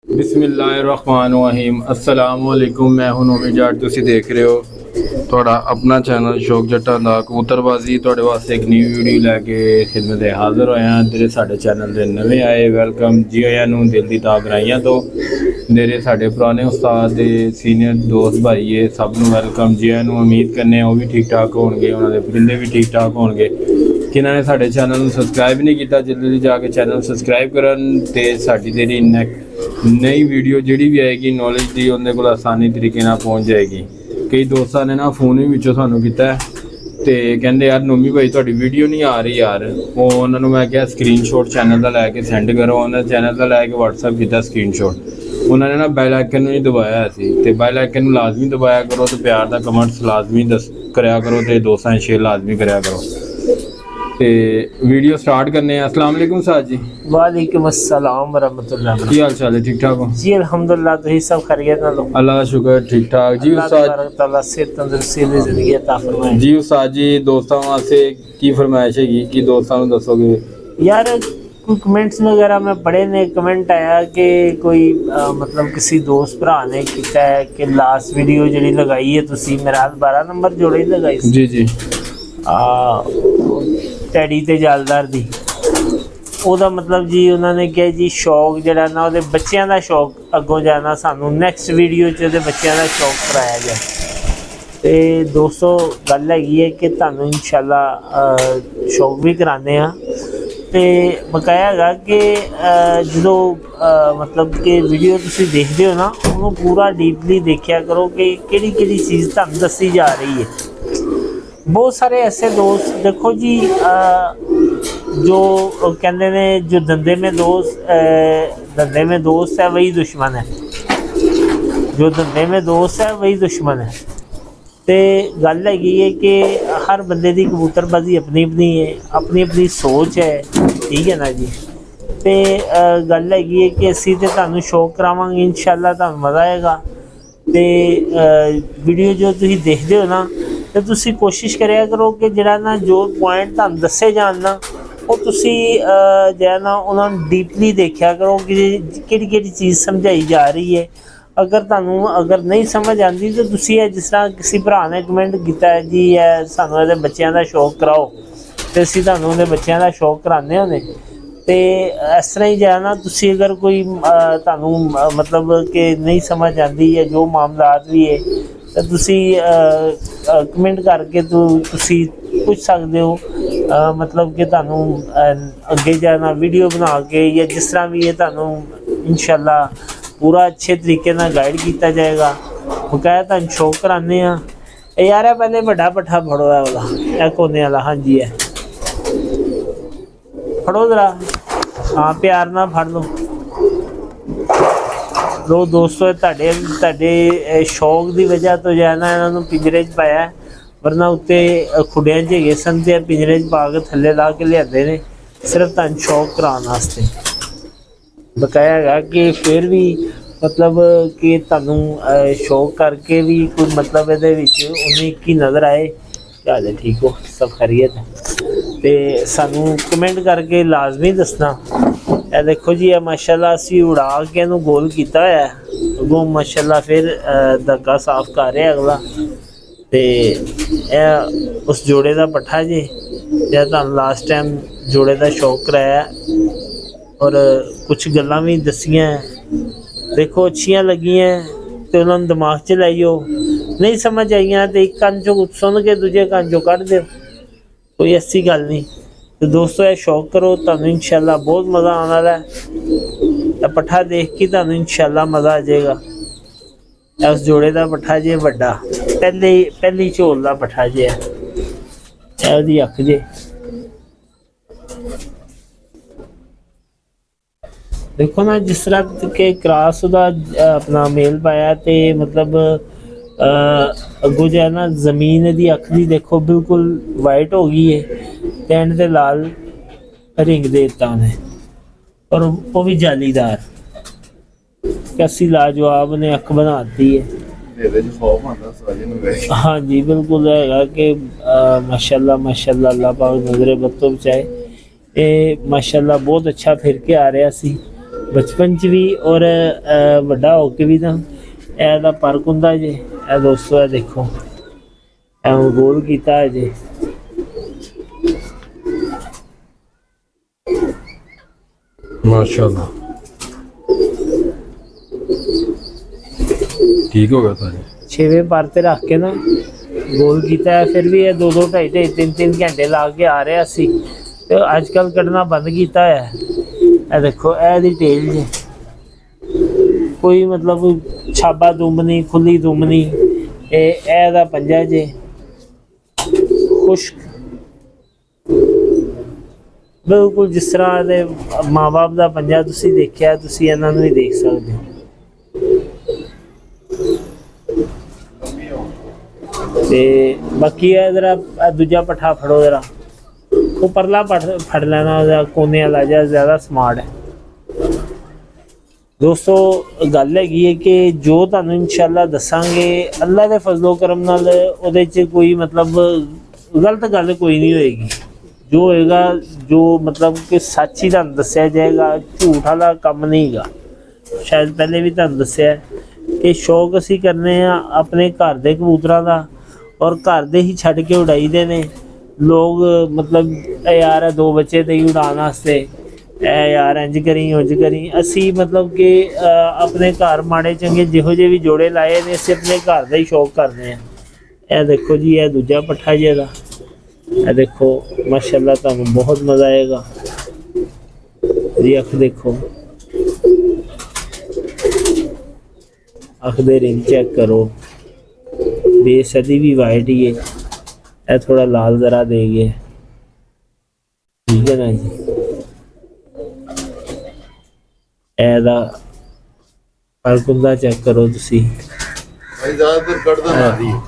बिस्मिल्लाहिर्रहमानिर्रहीम अस्सलाम वालेकुम। मैं हूं नोमी जाट, तुसी देख रहे हो थोड़ा अपना चैनल शौक जट्टां दा कबूतरबाजी। थोड़े वास्ते एक न्यू वीडियो लैके खिदमत हाजिर होया। जेह्ड़े साढ़े चैनल दे नवे आए वेलकम जी आया नूं दिल दी तां गराइयां तो जेह्ड़े साढ़े पुराने उस्ताद दे सीनियर दोस्त भाई है सब नूं वेलकम जी आया नूं। उम्मीद करने ओह भी ठीक ठाक होणगे, उन्हां दे परिंदे भी ठीक ठाक होणगे। जिन्हां ने साढ़े चैनल नूं सबसक्राइब नहीं किया जल्दी जाके चैनल सबसक्राइब करन ते साडी जेह्ड़ी नई वीडियो जिहड़ी भी आएगी नॉलेज दी उन्हें कोल आसानी तरीके नाल पहुँच जाएगी। कई दोस्तां ने ना फोन भी विचों सानूं कीता ते कहंदे यार नोमी भाई तुहाडी वीडियो नहीं आ रही यार। ਉਹ ਉਹਨਾਂ ਨੂੰ ਮੈਂ ਕਿਹਾ ਸਕਰੀਨਸ਼ਾਟ ਚੈਨਲ ਦਾ ਲੈ ਕੇ ਸੈਂਡ ਕਰੋ। ਉਹਨਾਂ ਚੈਨਲ ਦਾ ਲੈ ਕੇ WhatsApp ਕੀਤਾ ਸਕਰੀਨਸ਼ਾਟ। ਉਹਨਾਂ ਨੇ ਨਾ ਬੈਲ ਆਈਕਨ ਨੂੰ ਨਹੀਂ ਦਬਾਇਆ ਸੀ ਤੇ ਬੈਲ ਆਈਕਨ ਨੂੰ ਲਾਜ਼ਮੀ ਦਬਾਇਆ ਕਰੋ ਤੇ ਪਿਆਰ ਦਾ ਕਮੈਂਟਸ ਲਾਜ਼ਮੀ ਕਰਿਆ ਕਰੋ ਤੇ ਦੋਸਤਾਂ ਨਾਲ ਸ਼ੇਅਰ ਲਾਜ਼ਮੀ ਕਰਿਆ ਕਰੋ। ਤੇ ਵੀਡੀਓ ਸਟਾਰਟ करने हैं। अस्सलाम वालेकुम साहब जी। वालेकुम अस्सलाम वरहमतुल्लाह। की हाल चाल है? ठीक ठाक हो जी अल्हम्दुलिल्लाह, तो ही सब खैरियत ना लो। अल्लाह का शुक्र ठीक ठाक जी। उस्ताद ताला से तंदुरुस्ती दी जिंदगी अता फरमाए जी। उस्ताद जी दोस्तों वास्ते की फरमाइश है कि दोस्तों को दसोगे यार? कोई कमेंट्स वगैरह में पढ़े ने, कमेंट आया कि कोई मतलब किसी दोस्त भरा ने किया है कि लास्ट वीडियो जी लगाई है तुसी मेरा 12 नंबर जोड़े लगाई जी जी टैडी ते जालदार दी। ਉਹਦਾ ਮਤਲਬ ਜੀ ਉਹਨਾਂ ਨੇ ਕਿਹਾ ਜੀ ਸ਼ੌਕ ਜਿਹੜਾ ਨਾ ਉਹਦੇ ਬੱਚਿਆਂ ਦਾ ਸ਼ੌਕ ਅੱਗੋਂ ਜਾਣਾ ਸਾਨੂੰ ਨੈਕਸਟ ਵੀਡੀਓ 'ਚ ਉਹਦੇ ਬੱਚਿਆਂ ਦਾ ਸ਼ੌਕ ਕਰਾਇਆ ਜਾਏ। ਤੇ ਦੋਸਤੋ ਗੱਲ ਹੈਗੀ ਹੈ ਕਿ ਤੁਹਾਨੂੰ ਇਨਸ਼ਾਅੱਲਾ ਸ਼ੌਕ ਵੀ ਕਰਾਉਂਦੇ ਆ ਤੇ ਬਕਾਇਆ ਹੈਗਾ ਕਿ ਜਦੋਂ ਮਤਲਬ ਕਿ ਵੀਡੀਓ ਤੁਸੀਂ ਦੇਖਦੇ ਹੋ ਨਾ ਉਹਨੂੰ ਪੂਰਾ ਡੀਪਲੀ ਦੇਖਿਆ ਕਰੋ ਕਿ ਕਿਹੜੀ ਕਿਹੜੀ ਚੀਜ਼ ਤੁਹਾਨੂੰ ਦੱਸੀ ਜਾ ਰਹੀ ਹੈ। बहुत सारे ऐसे दोस्त देखो जी जो कहते हैं जो धंधे में दोस्त है वही दुश्मन है, जो धंधे में दोस्त है वही दुश्मन है। तो गल हैगी है कि हर बंदे की कबूतरबाजी अपनी अपनी है, अपनी अपनी सोच है, ठीक है ना जी। तो गल हैगी है कि असी तो तुहानूं शौक करावांगे इंशाअल्लाह, तुहानूं मज़ा आएगा। तो वीडियो जो तुसीं देखदे हो ना तो तुसी कोशिश करिया करो कि जिहड़ा ना जो पॉइंट तुहानूं दस्से जाण ना वो तुसी जिहड़ा ना उन्होंने डीपली देखिया करो कि किहड़ी किहड़ी चीज़ समझाई जा रही है। अगर तुहानूं अगर नहीं समझ आती तो तुसी जिस तरह किसी भरा ने कमेंट किया है जी सानूं इहदे बच्चों का शौक कराओ तो असीं तुहानूं इहदे बच्चों का शौक कराने होने। तो इस तरह ही जिहड़ा ना तुसी अगर कोई तुहानूं मतलब कि नहीं समझ आती या जो मामलात भी है तो तुसी कमेंट करके तुसी पूछ सकते हो। मतलब कि तुहानूं अगे जाना वीडियो बना के या जिस तरह भी है तुहानूं इंशाअल्लाह पूरा अच्छे तरीके नाल गाइड किया जाएगा। बकाया तुहानूं शौक कराने यार है पहले बड़ा पट्ठा फड़ो है वाला है कोने वाला। हाँ जी है फड़ो जरा, हाँ प्यार ना फड़ लो। लो दोस्तों तुहाडे शौक की वजह तो जो है ना इन्होंने पिंजरे च पाया, वरना उत्ते खुडियां च हैगे सन ते पिंजरे च पा के थल्ले ला के लियादे ने सिर्फ तुहानूं शौक कराने वास्ते। बकाया है कि फिर भी मतलब कि तुहानूं शौक करके भी कोई मतलब इहदे विच उन्हें की नज़र आए। क्या हाल है, ठीक हो, सब खैरियत है? तो सानू कमेंट करके लाजमी दसना। ਇਹ देखो जी माशाल्लाह असी उड़ा के इहनूं गोल किया है अगों माशाल्लाह फिर धग्गा साफ कर रहा अगला। तो उस जोड़े का पट्ठा जी जो तुहानूं लास्ट टाइम जोड़े का शौक कराया और कुछ गल्लां भी दसियां देखो अच्छियां लगियां तो उन्होंने दिमाग च लाइयो, नहीं समझ आईयां तो एक कान चों सुन के दूजे कान चों कढ़ दो, कोई ऐसी गल नहीं। तो दोस्तों ये शौक करो, तुहानूं इंशाअल्लाह बहुत मज़ा आने वाला है। पट्ठा देख के तुहानूं इंशाअल्लाह मज़ा आ जाएगा। उस जोड़े का पट्ठा जे वड्डा पहली झोल का पट्ठा जे है उहदी अख जे देखो ना जिस तरह के क्रॉस उहदा अपना मेल पाया तो मतलब अगों जो है ना जमीन दी अख दी देखो बिल्कुल वाइट हो गई है ते एंड ते लाल रिंग दे दिता उन्हें और वो भी जालीदार। कैसी लाजवाब ने अख बना दी है। हाँ जी बिल्कुल है कि माशाल्लाह माशाल्लाह अल्लाह पाक नजरे बद तो बचाए। ये माशाल्लाह बहुत अच्छा फिर के आ रहा सी ਬਚਪਨ ਚ ਵੀ ਔਰ ਵੱਡਾ ਹੋ ਕੇ ਵੀ ਤਾਂ ਇਹਦਾ ਫਰਕ ਹੁੰਦਾ ਜੇ। ਇਹ ਦੋਸਤੋ ਇਹ ਦੇਖੋ ਇਹ ਗੋਲ ਕੀਤਾ ਹੈ ਜੀ। माशाल्लाह ठीक हो गया था जी। 6ਵੇਂ ਪਰ ਤੇ ਰੱਖ ਕੇ ਨਾ ਗੋਲ ਕੀਤਾ ਹੈ। ਫਿਰ ਵੀ ਇਹ 2-2 2.5 3-3 ਘੰਟੇ ਲਾ ਕੇ ਆ ਰਿਹਾ ਸੀ ਤੇ ਅੱਜ ਕੱਲ ਕੱਢਣਾ ਬੰਦ ਕੀਤਾ ਹੈ। ਇਹ ਦੇਖੋ ਇਹ ਦੀ ਟੇਲ ਜੇ, ਕੋਈ मतलब ਛਾਬਾ ਦੁੰਬ ਨਹੀਂ, ਖੁੱਲੀ ਦੁੰਬ ਨਹੀਂ। ਇਹ ਦਾ ਪੰਜਾ ਜੇ ਖੁਸ਼ਕ, ਬਿਲਕੁਲ ਜਿਸ ਤਰ੍ਹਾਂ ਦੇ ਮਾਂ-ਬਾਪ ਦਾ ਪੰਜਾ ਤੁਸੀਂ ਦੇਖਿਆ, ਤੁਸੀਂ ਇਹਨਾਂ ਨੂੰ ਵੀ ਦੇਖ ਸਕਦੇ ਹੋ। ਤੇ ਬਾਕੀ ਇਹ ਜਰਾ ਦੂਜਾ ਪੱਠਾ ਫੜੋ, ਜਰਾ ਉਹ ਪਰਲਾ ਫੜ ਲੈਣਾ, ਉਹਦਾ ਕੋਨੇ ਵਾਲਾ ਜਿਹਾ ਜ਼ਿਆਦਾ ਸਮਾਰਟ ਹੈ। ਦੋਸਤੋ ਗੱਲ ਹੈਗੀ ਹੈ ਕਿ ਜੋ ਤੁਹਾਨੂੰ ਇਨਸ਼ਾਅੱਲਾ ਦੱਸਾਂਗੇ ਅੱਲਾ ਦੇ ਫਜ਼ਲੋ ਕਰਮ ਨਾਲ ਉਹਦੇ 'ਚ ਕੋਈ मतलब ਗਲਤ ਗੱਲ ਕੋਈ ਨਹੀਂ ਹੋਏਗੀ। ਜੋ ਹੋਏਗਾ ਜੋ मतलब ਕਿ ਸੱਚ ਹੀ ਤੁਹਾਨੂੰ ਦੱਸਿਆ ਜਾਏਗਾ, ਝੂਠ ਵਾਲਾ ਕੰਮ ਨਹੀਂ ਹੈਗਾ। ਸ਼ਾਇਦ ਪਹਿਲੇ ਵੀ ਤੁਹਾਨੂੰ ਦੱਸਿਆ ਕਿ ਸ਼ੌਕ ਅਸੀਂ ਕਰਨੇ ਆ ਆਪਣੇ ਘਰ ਦੇ ਕਬੂਤਰਾਂ ਦਾ ਔਰ ਘਰ ਦੇ ਹੀ ਛੱਡ ਕੇ ਉਡਾਈਦੇ ਨੇ ਲੋਕ। मतलब यार 2 ਬੱਚੇ ਤੇ ਹੀ ਉਡਾਉਣ ਵਾਸਤੇ यार इंज करी उंज करी। असी मतलब कि अपने घर माड़े चंगे जिहो जे भी जोड़े लाए ने असी अपने घर का ही शौक करते हैं। यह देखो जी यह दूजा पट्ठा जी दा, यह देखो माशाल्लाह तुहानू बहुत मज़ा आएगा जी। अख देखो, अख दे रिंग चेक करो, बेस अदी भी वाइट ही है, यह थोड़ा लाल जरा दे गए, ठीक है ना जी। ਇਹਦਾ ਫਰਕ ਹੁੰਦਾ ਚੈੱਕ ਕਰੋ ਤੁਸੀਂ। ਭਾਈ ਜ਼ਿਆਦਾਤਰ ਕੱਢਦਾ ਮਾਰਦੀ ਹੈ।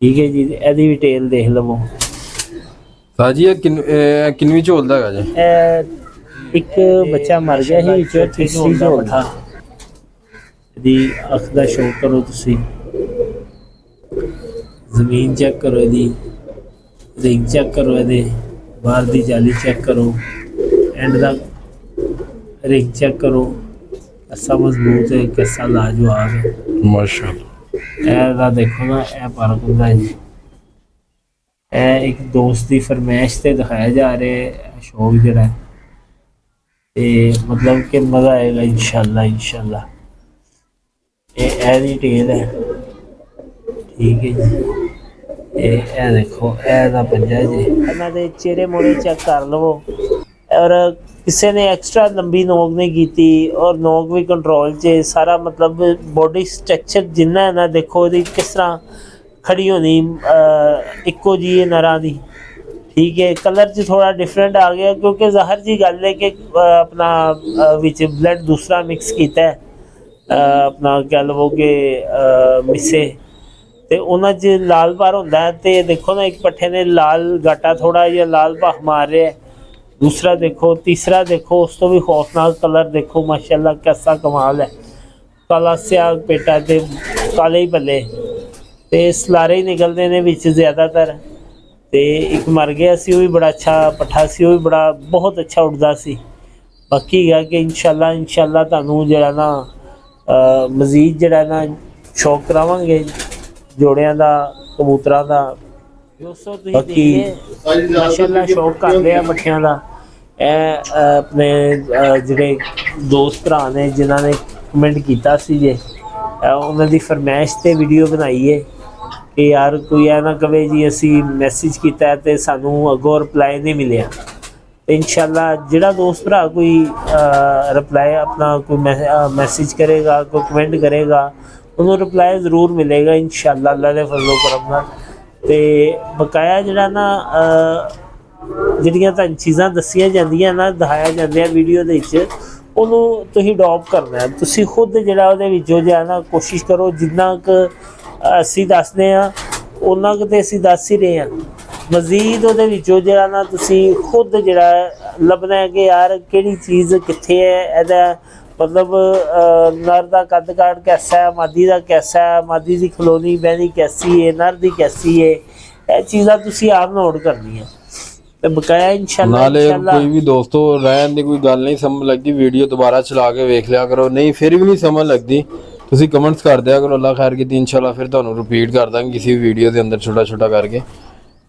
ਠੀਕ ਹੈ ਜੀ, ਇਹਦੀ ਵੀ ਟੇਲ ਦੇਖ ਲਵੋ। ਸਾਜੀ ਇਹ ਕਿੰਨਵੀਂ ਝੋਲਦਾ ਹੈਗਾ ਜੀ? ਇਹ ਇੱਕ ਬੱਚਾ ਮਰ ਗਿਆ ਸੀ ਵਿੱਚੋਂ, ਤੀਸਰੀ ਝੋਲਦਾ। ਇਹਦੀ ਅੱਖ ਦਾ ਸ਼ੌਕ ਕਰੋ ਤੁਸੀਂ, ਜ਼ਮੀਨ ਚੈੱਕ ਕਰੋ, ਇਹਦੀ ਰਿੰਗ ਚੈੱਕ ਕਰੋ, ਇਹਦੇ बाहर दी जाली चेक करो, एंड दा रिंग चेक करो, कैसा मजबूत है, कैसा लाजवाब है माशाल्लाह। ऐसा देखो ना, यह फर्क होता है जी। यह एक दोस्त की फरमाइश से दिखाया जा रहा है शौक जरा, मतलब कि मज़ा आएगा इंशाल्लाह इंशाल्लाह। ये दी टेल है, ठीक है जी। ਇਹ ਦੇਖੋ ਇਹਦਾ ਪੰਜਾ ਜੀ। ਇਹਨਾਂ ਦੇ ਚਿਹਰੇ ਮੋੜੇ ਚੈੱਕ ਕਰ ਲਵੋ। ਔਰ ਕਿਸੇ ਨੇ ਐਕਸਟਰਾ ਲੰਬੀ ਨੋਕ ਨਹੀਂ ਕੀਤੀ ਔਰ ਨੋਕ ਵੀ ਕੰਟਰੋਲ 'ਚ, ਸਾਰਾ मतलब ਬੋਡੀ ਸਟਰਕਚਰ ਜਿੰਨਾ ਹੈ ਨਾ, ਦੇਖੋ ਇਹਦੀ ਕਿਸ ਤਰ੍ਹਾਂ ਖੜੀ ਹੋਣੀ ਇੱਕੋ ਜੀ ਨਰਾਂ ਦੀ, ਠੀਕ ਹੈ। ਕਲਰ 'ਚ ਥੋੜਾ ਡਿਫਰੈਂਟ ਆ ਗਿਆ ਕਿਉਂਕਿ ਜ਼ਾਹਰ ਜੀ ਗੱਲ ਹੈ ਕਿ ਆਪਣਾ ਵਿੱਚ ਬਲੱਡ ਦੂਸਰਾ ਮਿਕਸ ਕੀਤਾ ਹੈ, ਆਪਣਾ ਕਹਿ ਲਵੋ ਕਿ ਮਿੱਸੇ ਤੇ ਉਹਨਾਂ 'ਚ ਲਾਲ ਭਰ ਹੁੰਦਾ ਹੈ। ਤੇ ਦੇਖੋ ਨਾ, ਇੱਕ ਪੱਠੇ ਨੇ ਲਾਲ ਗਾਟਾ ਥੋੜਾ ਜਿਹਾ ਲਾਲ ਭਖ ਮਾਰ ਰਿਹਾ, ਦੂਸਰਾ ਦੇਖੋ, ਤੀਸਰਾ ਦੇਖੋ, ਉਸ ਤੋਂ ਵੀ ਖੌਫਨਾਕ ਕਲਰ ਦੇਖੋ ਮਾਸ਼ਾਅੱਲਾ, कैसा कमाल है। ਕਾਲਾ ਸਿਆਹ ਪੇਟਾ ਤੇ ਕਾਲੇ ਹੀ ਬੱਲੇ ਤੇ ਸਲਾਰੇ ਹੀ ਨਿਕਲਦੇ ਨੇ ਵਿੱਚ ਜ਼ਿਆਦਾਤਰ। ਤੇ ਇੱਕ ਮਰ ਗਿਆ ਸੀ, ਉਹ ਵੀ ਬੜਾ ਅੱਛਾ ਪੱਠਾ ਸੀ, ਉਹ ਵੀ ਬੜਾ ਬਹੁਤ ਅੱਛਾ ਉੱਡਦਾ ਸੀ। ਬਾਕੀ ਹੈ ਕਿ ਇਨਸ਼ਾਅੱਲਾ ਤੁਹਾਨੂੰ ਜਿਹੜਾ ਨਾ ਮਜ਼ੀਦ ਜਿਹੜਾ ਨਾ ਸ਼ੌਕ ਕਰਾਵਾਂਗੇ ਜੋੜਿਆਂ ਦਾ, ਕਬੂਤਰਾਂ ਦਾ। ਦੋਸਤੋ ਤੁਸੀਂ ਦੇਖੀਏ ਮਾਸ਼ਾਅੱਲਾ ਸ਼ੌਕ ਕਰਦੇ ਆ ਪੱਠਿਆਂ ਦਾ। ਇਹ ਆਪਣੇ ਜਿਹੜੇ ਦੋਸਤ ਭਰਾ ਨੇ ਜਿਨ੍ਹਾਂ ਨੇ ਕਮੈਂਟ ਕੀਤਾ ਸੀ ਜੇ, ਉਹਨਾਂ ਦੀ ਫਰਮਾਇਸ਼ 'ਤੇ ਵੀਡੀਓ ਬਣਾਈ ਹੈ ਕਿ ਯਾਰ ਕੋਈ ਇਹ ਨਾ ਕਵੇ ਜੀ ਅਸੀਂ ਮੈਸੇਜ ਕੀਤਾ ਅਤੇ ਸਾਨੂੰ ਅੱਗੋਂ ਰਿਪਲਾਈ ਨਹੀਂ ਮਿਲਿਆ। ਤੇ ਇਨਸ਼ਾਅੱਲਾ ਜਿਹੜਾ ਦੋਸਤ ਭਰਾ ਕੋਈ ਰਿਪਲਾਈ ਆਪਣਾ ਕੋਈ ਮੈਸੇਜ ਕਰੇਗਾ, ਕੋਈ ਕਮੈਂਟ ਕਰੇਗਾ, ਉਹਨੂੰ ਰਿਪਲਾਈ ਜ਼ਰੂਰ ਮਿਲੇਗਾ ਇਨਸ਼ਾਅੱਲਾ ਅੱਲਾ ਦੇ ਫਜ਼ਲ ਕਰਮ ਨਾਲ। ਅਤੇ ਬਕਾਇਆ ਜਿਹੜਾ ਨਾ ਜਿਹੜੀਆਂ ਤੁਹਾਨੂੰ ਚੀਜ਼ਾਂ ਦੱਸੀਆਂ ਜਾਂਦੀਆਂ ਨਾ, ਦਿਖਾਇਆ ਜਾਂਦੀਆਂ ਵੀਡੀਓ ਦੇ ਵਿੱਚ, ਉਹਨੂੰ ਤੁਸੀਂ ਅਡੋਪਟ ਕਰਨਾ। ਤੁਸੀਂ ਖੁਦ ਜਿਹੜਾ ਉਹਦੇ ਵਿੱਚੋਂ ਜਿਹੜਾ ਨਾ ਕੋਸ਼ਿਸ਼ ਕਰੋ, ਜਿੰਨਾ ਕੁ ਅਸੀਂ ਦੱਸਦੇ ਹਾਂ ਉਹਨਾਂ ਕੁ ਤਾਂ ਅਸੀਂ ਦੱਸ ਹੀ ਰਹੇ ਹਾਂ, ਮਜ਼ੀਦ ਉਹਦੇ ਵਿੱਚੋਂ ਜਿਹੜਾ ਨਾ ਤੁਸੀਂ ਖੁਦ ਜਿਹੜਾ ਲੱਭਣਾ ਕਿ ਯਾਰ ਕਿਹੜੀ ਚੀਜ਼ ਕਿੱਥੇ ਹੈ, ਇਹਦਾ मतलब नर का कद काट कैसा है, मादी का कैसा है, मादी की खलोनी बहनी कैसी है, नर की कैसी है, ये चीज़ां तुसीं आप नोट करनी है। ਤੇ ਬਕਾਇਆ ਇਨਸ਼ਾਅੱਲਾ ਨਾਲੇ ਕੋਈ ਵੀ ਦੋਸਤੋ ਰਹਿਣ ਦੀ ਕੋਈ ਗੱਲ ਨਹੀਂ ਸਮਝ ਲੱਗਦੀ, ਵੀਡੀਓ ਦੁਬਾਰਾ ਚਲਾ ਕੇ ਵੇਖ ਲਿਆ ਕਰੋ, ਨਹੀਂ ਫਿਰ ਵੀ ਨਹੀਂ ਸਮਝ ਲੱਗਦੀ ਤੁਸੀਂ ਕਮੈਂਟਸ ਕਰ ਦਿਆ ਕਰੋ। ਅੱਲਾ ਖੈਰ ਕੀਤੀ, ਇਨਸ਼ਾਅੱਲਾ ਫਿਰ ਤੁਹਾਨੂੰ ਰਿਪੀਟ ਕਰ ਦਾਂਗੇ ਕਿਸੇ ਵੀ ਵੀਡੀਓ ਦੇ ਅੰਦਰ ਛੋਟਾ ਛੋਟਾ ਕਰਕੇ।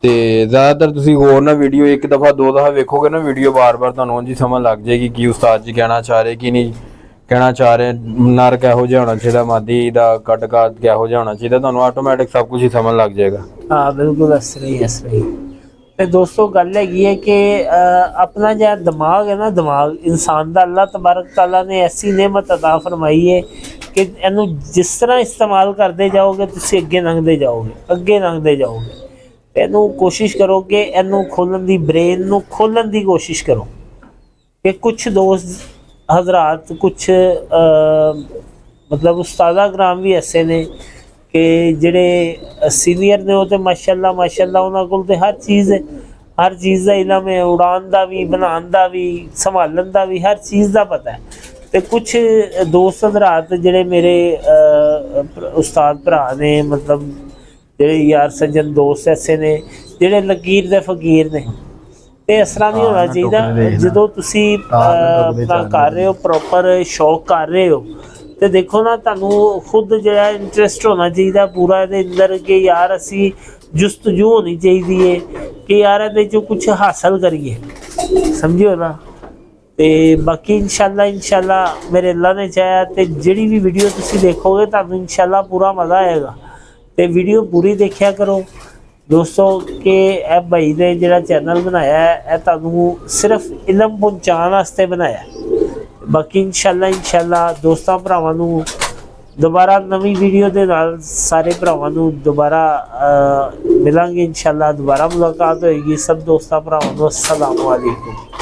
ਤੇ ਜ਼ਿਆਦਾਤਰ ਤੁਸੀਂ ਹੋਰ ਨਾ ਵੀਡੀਓ ਇੱਕ ਦਫਾ ਦੋ ਦਫਾ ਵੇਖੋਗੇ ਨਾ ਵੀਡੀਓ, ਬਾਰ-ਬਾਰ ਤੁਹਾਨੂੰ ਉਂਝ ਹੀ ਸਮਝ ਲੱਗ ਜਾਏਗੀ ਕਿ ਉਸਤਾਦ ਜੀ ਕਹਿਣਾ ਚਾਹ ਰਹੇ ਕਿ ਨਹੀਂ ਕਹਿਣਾ ਚਾਹ ਰਹੇ, ਨਰ ਕਿਹੋ ਜਿਹਾ ਹੋਣਾ ਚਾਹੀਦਾ, ਮਾਦੀ ਦਾ ਕੱਟ-ਕਾਟ ਕਿਹੋ ਜਿਹਾ ਹੋਣਾ ਚਾਹੀਦਾ, ਤੁਹਾਨੂੰ ਆਟੋਮੈਟਿਕ ਸਭ ਕੁਝ ਹੀ ਸਮਝ ਲੱਗ ਜਾਏਗਾ। ਹਾਂ ਬਿਲਕੁਲ ਇਸ ਤਰ੍ਹਾਂ ਹੀ। ਤੇ ਦੋਸਤੋ ਗੱਲ ਹੈਗੀ ਹੈ ਕਿ ਆਪਣਾ ਜਿਹੜਾ ਦਿਮਾਗ ਹੈ ਨਾ, ਦਿਮਾਗ ਇਨਸਾਨ ਦਾ ਅੱਲਾਹ ਤਬਾਰਕ ਤਾਲਾ ਨੇ ਐਸੀ ਨਿਮਤ ਅਤਾ ਫਰਮਾਈ ਹੈ ਕਿ ਇਹਨੂੰ ਜਿਸ ਤਰ੍ਹਾਂ ਇਸਤੇਮਾਲ ਕਰਦੇ ਜਾਓਗੇ ਤੁਸੀਂ ਅੱਗੇ ਲੰਘਦੇ ਜਾਓਗੇ। ਤੇ ਇਹਨੂੰ ਕੋਸ਼ਿਸ਼ ਕਰੋ ਕਿ ਇਹਨੂੰ ਖੋਲ੍ਹਣ ਦੀ, ਬ੍ਰੇਨ ਨੂੰ ਖੋਲ੍ਹਣ ਦੀ ਕੋਸ਼ਿਸ਼ ਕਰੋ। ਕਿ ਕੁਛ ਦੋਸਤ ਹਜ਼ਰਾਤ, ਕੁਛ ਮਤਲਬ ਉਸਤਾਦਾ ਕਰਾਮ ਵੀ ਐਸੇ ਨੇ ਕਿ ਜਿਹੜੇ ਸੀਨੀਅਰ ਨੇ, ਉਹ ਤੇ ਮਾਸ਼ਾਅੱਲਾ ਉਹਨਾਂ ਕੋਲ ਤੇ ਹਰ ਚੀਜ਼ ਦਾ ਇਲਮ ਹੈ, ਉਡਾਉਣ ਦਾ ਵੀ, ਬਣਾਉਣ ਦਾ ਵੀ, ਸੰਭਾਲਣ ਦਾ ਵੀ, ਹਰ ਚੀਜ਼ ਦਾ ਪਤਾ ਹੈ। ਤੇ ਕੁਛ ਦੋਸਤ ਹਜ਼ਰਾਤ ਜਿਹੜੇ ਮੇਰੇ ਉਸਤਾਦ ਭਰਾ ਨੇ, ਮਤਲਬ ਜਿਹੜੇ ਯਾਰ ਸੱਜਣ ਦੋਸਤ ਐਸੇ ਨੇ ਜਿਹੜੇ ਲਕੀਰ ਦੇ ਫਕੀਰ ਨੇ। ਤੇ ਇਸ ਤਰ੍ਹਾਂ ਨਹੀਂ ਹੋਣਾ ਚਾਹੀਦਾ। ਜਦੋਂ ਤੁਸੀਂ ਆਪਣਾ ਕਰ ਰਹੇ ਹੋ, ਪ੍ਰੋਪਰ ਸ਼ੌਕ ਕਰ ਰਹੇ ਹੋ, ਤੇ ਦੇਖੋ ਨਾ ਤੁਹਾਨੂੰ ਖੁਦ ਜਿਹੜਾ ਇੰਟਰਸਟ ਹੋਣਾ ਚਾਹੀਦਾ ਪੂਰਾ ਇਹਦੇ ਅੰਦਰ ਕਿ ਯਾਰ ਅਸੀਂ ਜੁਸਤਜੂ ਹੋਣੀ ਚਾਹੀਦੀ ਹੈ ਕਿ ਯਾਰ ਇਹਦੇ ਚੋਂ ਕੁਛ ਹਾਸਲ ਕਰੀਏ, ਸਮਝਿਓ ਨਾ। ਤੇ ਬਾਕੀ ਇਨਸ਼ਾਅੱਲਾ ਮੇਰੇ ਅੱਲਾ ਨੇ ਚਾਹਿਆ ਤੇ ਜਿਹੜੀ ਵੀ ਵੀਡੀਓ ਤੁਸੀਂ ਦੇਖੋਗੇ ਤੁਹਾਨੂੰ ਇਨਸ਼ਾਅੱਲਾ ਪੂਰਾ ਮਜ਼ਾ ਆਏਗਾ। ਤੇ ਵੀਡੀਓ ਪੂਰੀ ਦੇਖਿਆ ਕਰੋ ਦੋਸਤੋ, ਕਿ ਇਹ ਭਾਈ ਨੇ ਜਿਹੜਾ ਚੈਨਲ ਬਣਾਇਆ ਹੈ ਇਹ ਤੁਹਾਨੂੰ ਸਿਰਫ ਇਲਮ ਪਹੁੰਚਾਉਣ ਵਾਸਤੇ ਬਣਾਇਆ। ਬਾਕੀ ਇਨਸ਼ਾਅੱਲਾ ਦੋਸਤਾਂ ਭਰਾਵਾਂ ਨੂੰ ਦੁਬਾਰਾ ਨਵੀਂ ਵੀਡੀਓ ਦੇ ਨਾਲ ਸਾਰੇ ਭਰਾਵਾਂ ਨੂੰ ਦੁਬਾਰਾ ਮਿਲਾਂਗੇ। ਇਨਸ਼ਾਅੱਲਾ ਦੁਬਾਰਾ ਮੁਲਾਕਾਤ ਹੋਏਗੀ। ਸਭ ਦੋਸਤਾਂ ਭਰਾਵਾਂ ਨੂੰ अस्सलाम वालेकुम।